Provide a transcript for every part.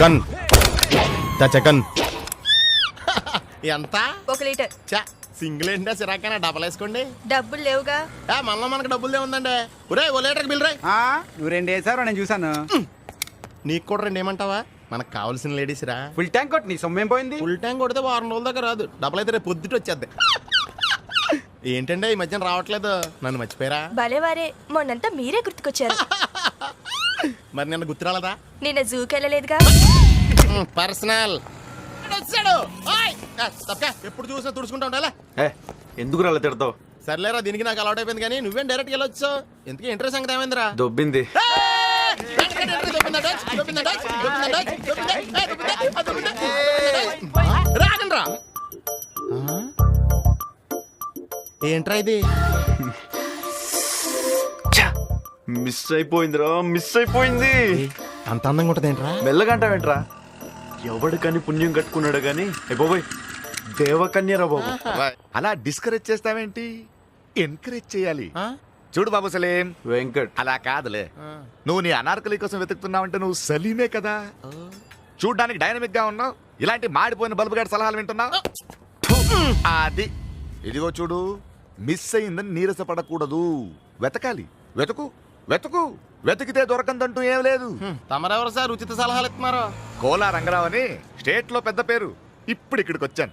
Gun gun ఎంత 1 litre. Single ఏంటా సిరాకైనా double వేసుకోండి. డబ్బులు లేవుగా. మనలో మనకు డబ్బులు ఏముందండి. ఒరే ఓ లీటర్ బిల్ రాయ్. నువ్వు 2 వేసారు నేను చూసాను. నీకు కూడా 2 ఏమంటావా? మనకు కావాల్సిన లేడీస్ రా. ఫుల్ ట్యాంక్ కొట్టి నీ సొమ్మేం పోయింది. ఫుల్ ట్యాంక్ కొడితే వారం రోజుల దాకా రాదు. డబ్బులు అయితే రేపు పొద్దుట వచ్చేద్ది. ఏంటంటే ఈ మధ్యన రావట్లేదు. నన్ను మర్చిపోయారా? భలేవారే, మొన్నంతా మీరే గుర్తుకొచ్చారు. మరి నిన్న గుర్తురాలదా? నిన్న జూకి వెళ్ళలేదుగా. పర్సనల్ ఎప్పుడు చూసినా తుడుచుకుంటా ఉండాలా? ఎందుకు రాలే తిడతావు? సర్లేరా, దీనికి నాకు అలవాటు అయిపోయింది. కానీ నువ్వేం డైరెక్ట్ వెళ్ళొచ్చు. ఎందుకు ఇంట్రెస్ట్ సంగతి ఏమైందిరా? దొబ్బింది. రాగండ్రా. ఏంట్రా ఇది? మిస్ అయిపోయిందిరా, మిస్ అయిపోయింది. అంత అందంగా ఉంటది ఏంట్రా? మెల్లగంటావేంట్రా? ఎవడికని పుణ్యం కట్టుకున్నాడు గాని బాబోయ్ దేవకన్యరా బాబు. అలా డిస్కరేజ్ చేస్తావేంటి? ఎంకరేజ్ చేయాలి. చూడు బాబు సలీం, వెంకట్ అలా కాదులే. నువ్వు నీ అనార్కలి కోసం వెతుకుతున్నావంటే నువ్వు సలీమే కదా. చూడ్డానికి డైనమిక్ గా ఉన్నావు. ఇలాంటి మాడిపోయిన బల్బు గారి సలహాలు వింటున్నావు. అది ఇదిగో చూడు, మిస్ అయిందని నీరసపడకూడదు. వెతకాలి. వెతుకు వెతుకు, వెతికితే దొరకందంటూ ఏం లేదు. తమరెవరు సార్ ఉచిత సలహాలు ఇస్తున్నారు? కోలా రంగరావు అని స్టేట్ లో పెద్ద పేరు. ఇప్పుడు ఇక్కడికి వచ్చాను.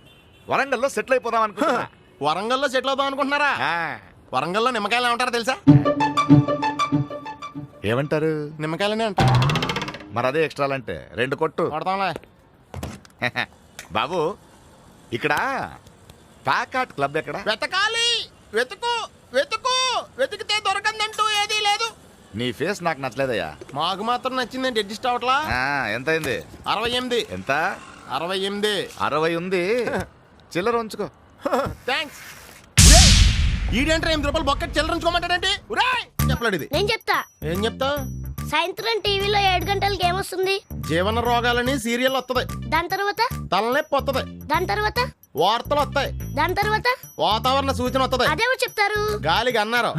వరంగల్లో సెటిల్ అయిపోదాం అనుకుంటున్నా. వరంగల్లో సెటిల్ అవుదాం అనుకుంటున్నారా? వరంగల్లో నిమ్మకాయలు ఏమంటారో తెలుసా? ఏమంటారు? నిమ్మకాయలనే అంటారు. మరి అదే ఎక్స్ట్రా అంటే 2 కొట్టు కొడతాంలే. బాబు, ఇక్కడ ప్యాకాట్ క్లబ్ ఎక్కడ? వెతకాలి. వెతుకు వెతుకు, వెతికితే దొరకందంటూ ఏదీ లేదు. నీ ఫేస్ నాకు నచ్చలేదయ్యా. మాకు మాత్రం నచ్చిందండి. అడ్జస్ట్ అవట్లా. ఎంత అయింది? 68. ఎంత? 68. 60 ఉంది. చిల్లర ఉంచుకో. థ్యాంక్స్. ఈడేంట్రా 8 రూపాయలు బొక్కటి చిల్లర ఉంచుకోమంటాడేంటి? చెప్పలేడు ఇది. నేను చెప్తా. ఏం చెప్తా? సాయంత్రం టీవీలో 7 గంటలకి ఏమొస్తుంది? జీవన రోగాలని సీరియల్ వస్తుంది. దాని తర్వాత తలనొప్పి వస్తుంది. దాని తర్వాత వార్తలు వస్తాయి. దాని తర్వాత వాతావరణ సూచన వస్తుంది. అదేమో చెప్తారు. గాలికి అన్నారు.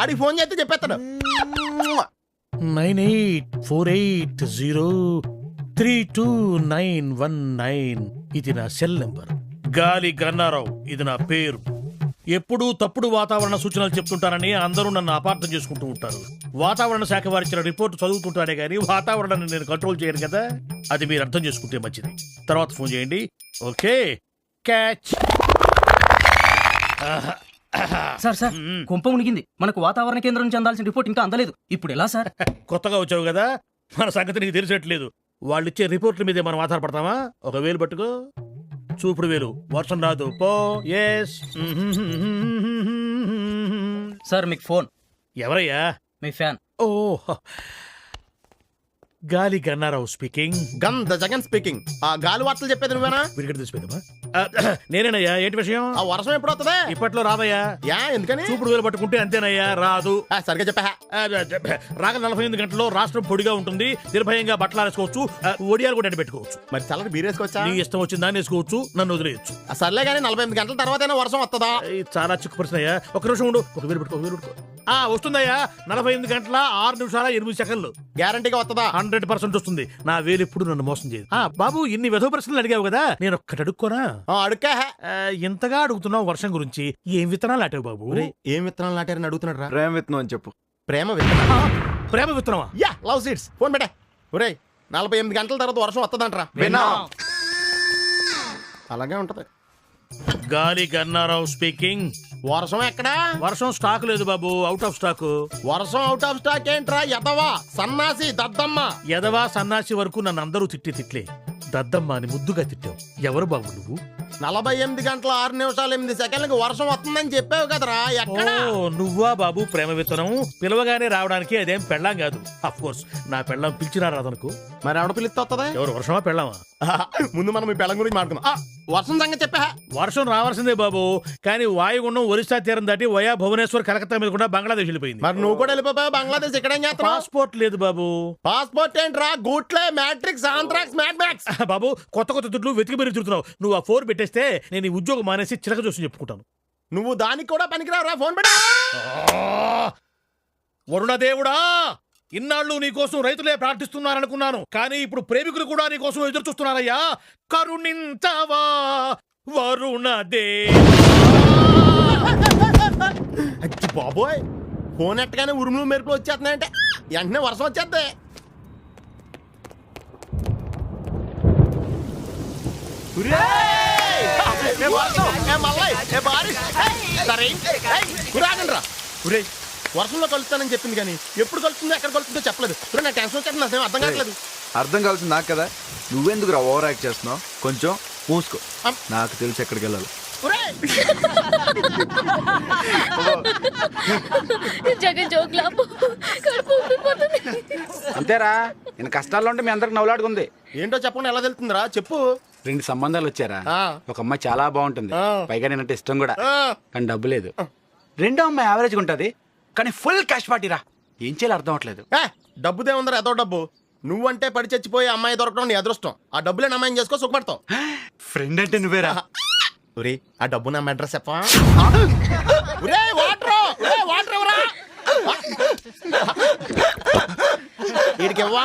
ఆడికి ఫోన్ చేస్తే చెప్పేస్తాడు. 9848032919 ఇది నా సెల్ నెంబర్. గాలి గన్నారావు ఇది నా పేరు. ఎప్పుడూ తప్పుడు వాతావరణ సూచనలు చెప్తుంటారని అందరూ నన్ను అపార్థం చేసుకుంటూ ఉంటారు. వాతావరణ శాఖ వారిచ్చిన రిపోర్ట్ చదువుతుంటానే గానీ వాతావరణాన్ని నేను కంట్రోల్ చేయను కదా. అది మీరు అర్థం చేసుకుంటే మంచిది. తర్వాత ఫోన్ చేయండి. Okay, catch. సార్ సార్ కుంప మునిగింది. మనకు వాతావరణ కేంద్రం నుంచి అందాల్సిన రిపోర్ట్ ఇంకా అందలేదు. ఇప్పుడు ఎలా సార్? కొత్తగా వచ్చావు కదా, మన సంగతి నీకు తెలిసేట్లేదు. వాళ్ళు ఇచ్చే రిపోర్ట్ల మీదే మనం ఆధారపడతామా? 1 వేలు పట్టుకో, చూపుడు వేలు. వర్షం రాదు పో. ఎస్ సార్ మీకు ఫోన్. ఎవరయ్యా? మీ ఫ్యాన్. ఓ, గాలి గన్నారావు స్పీకింగ్. గంధ జగన్ స్పీకింగ్. ఆ గాలి వార్తలు చెప్పేది నువ్వేనా? విరిగడ తెలిసిపోయిందమ్మా. నేనేనయ్యా. ఏంటి విషయం? ఆ వర్షం ఎప్పుడు వస్తుంది? ఇప్పట్లో రాదయ్యా. ఎందుకని? చూపుడు వేలు పట్టుకుంటే అంతేనయ్యా, రాదు. సరిగ్గా చెప్పా. రాగ 48 గంటల్లో రాష్ట్రం పొడిగా ఉంటుంది. నిర్భయంగా బట్టలు వేసుకోవచ్చు. ఒడియాలు కూడా పెట్టుకోవచ్చు. మరి చల్లటి బీరేసుకోవచ్చా? నీ ఇష్టం వచ్చిన దాన్ని వేసుకోవచ్చు. నన్ను వదిలేయచ్చు. సర్లే కానీ 48 గంటల తర్వాత వర్షం వస్తుందా? చాలా చిక్కు పరిస్థితి. ఒక నిమిషం ఉండు. 1 వేలు పెట్టుకో. వస్తుందయ్యా. 48 గంటల 6 నిమిషాల 8 సెకండ్లు. గ్యారంటీగా వస్తుందా? 100% వస్తుంది. నా వేలు ఎప్పుడు నన్ను మోసం చేయదు. బాబు, ఇన్ని వెధవ ప్రశ్నలు అడిగావు కదా, నేను ఒక్కటి అడుక్కోనా? అడుక్కా. ఇంతగా అడుగుతున్నావు వర్షం గురించి. ఏం విత్తనాలు నాటావు బాబు? ఏం విత్తనాలు నాటారని అడుగుతున్నాడు రా. ప్రేమ విత్తనం అని చెప్పు. ప్రేమ విత్తనం. ప్రేమ విత్తనమా? Love seeds. ఫోన్ పెట్టే. ఒరేయ్, 48 గంటల తర్వాత వర్షం వస్తుందంటరా. అలాగే ఉంటది. గాలి గన్నారావు స్పీకింగ్. వర్షం ఎక్కడా? వర్షం స్టాక్ లేదు బాబు, అవుట్ ఆఫ్ స్టాక్. వర్షం అవుట్ ఆఫ్ స్టాక్ ఏంట్రా? ఎదవా, సన్నాసి, దద్దమ్మ. ఎదవా సన్నాసి వరకు నన్ను అందరూ తిట్లే. దద్దమ్మ అని ముద్దుగా తిట్టావు. ఎవరు బాబు నువ్వు? 48 గంటల 6 నిమిషాల 8 సెకండ్లకు వర్షం వస్తుందని చెప్పావు కదరా. ఎక్కడ? నువ్వా బాబు ప్రేమ విత్తనం? పిలవగానే రావడానికి అదేం పెళ్ళాం కాదు. అఫ్ కోర్స్ నా పెళ్ళాం పిలిచినా రాదనుకో. మరి ఎవడ పిలిస్తే వస్తుందా? ఎవరు, వర్షమా పెళ్ళామా? ముందు మనం ఈ పెళ్ళం గురించి మాట్లాడుకుందాం. వర్షం సంగతి చెప్పా. వర్షం రావాల్సిందే బాబు, కానీ వాయుగుండం ఒరిస్సా తీరం దాటి వయా భువనేశ్వర్ కలకత్తా మీద కూడా బంగ్లాదేశ్ వెళ్ళిపోయింది. మరి నువ్వు కూడా వెళ్ళిపోయావు బంగ్లాదేశ్. ఇక్కడ ఏం చేస్తావు? పాస్పోర్ట్ లేదు బాబు. పాస్పోర్ట్ ఏంట్రా? గూట్లే, మ్యాట్రిక్స్, ఆంథ్రాక్స్, మ్యాడ్ మ్యాక్స్. బాబు, కొత్త దుడ్లు వెతికి మీరు తిరుగుతున్నావు. నువ్వు ఆ 4 పెట్టేస్తే నేను ఈ ఉద్యోగం మానేసి చిలక చూసి చెప్పుకుంటాను. నువ్వు దానికి కూడా పనికిరావురా. ఫోన్ పెట్టా. వరుణదేవుడా, ఇన్నాళ్ళు నీ కోసం రైతులే ప్రార్థిస్తున్నారనుకున్నాను కానీ ఇప్పుడు ప్రేమికులు కూడా నీ కోసం ఎదురు చూస్తున్నారయ్యా. కరుణించవా వరుణదే. అచ్చి బాబోయ్, ఫోన్ ఎట్టగానే ఉరుములు మెరుపులు వచ్చేస్తున్నాయంటే వెంటనే వర్షం వచ్చేద్ది. వర్షంలో కలుస్తానని చెప్పింది కానీ ఎప్పుడు కలుస్తుందో ఎక్కడ కలుస్తుందో చెప్పలేదు. నా టెన్షన్ వచ్చేది, నాకేం అర్థం కావట్లేదు. అర్థం కావాల్సింది నాకు కదా, నువ్వెందుకు రా ఓవర్ యాక్ట్ చేస్తున్నావు? కొంచెం మూసుకో, నాకు తెలిసి ఎక్కడికి వెళ్ళాలి. జగన్ జోక్లాపు కడుపు ఉబ్బిపోతుంది. అంతేరా నేను కష్టాల్లో ఉంటే మీ అందరికి నవ్వులాడుకుంది. ఏంటో చెప్పకుండా ఎలా తెలుతుందిరా? చెప్పు. 2 సంబంధాలు వచ్చారా? ఆ. ఒక అమ్మాయి చాలా బాగుంటుంది, ఆ. పైగా నేనంటే ఇష్టం కూడా, ఆ, కానీ డబ్బు లేదు. రెండో అమ్మాయి యావరేజ్ ఉంటది, కానీ ఫుల్ క్యాష్ పార్టీరా. ఏం చేయాలి అర్థం అవట్లేదు. డబ్బుదే ఉందరా, ఏదో డబ్బు. నువ్వంటే పడి చచ్చిపోయి అమ్మాయి దొరకడం నీ అదృష్టం. ఆ డబ్బులే అమ్మాయిని చేసుకో, సుఖపడతావు. ఫ్రెండ్ అంటే నువ్వేరా? ఒరే, ఆ డబ్బు నా అడ్రస్ చెప్పా. ఒరే, వాటర్ వాటర్ ఎవరా? వీడికి ఇవ్వా.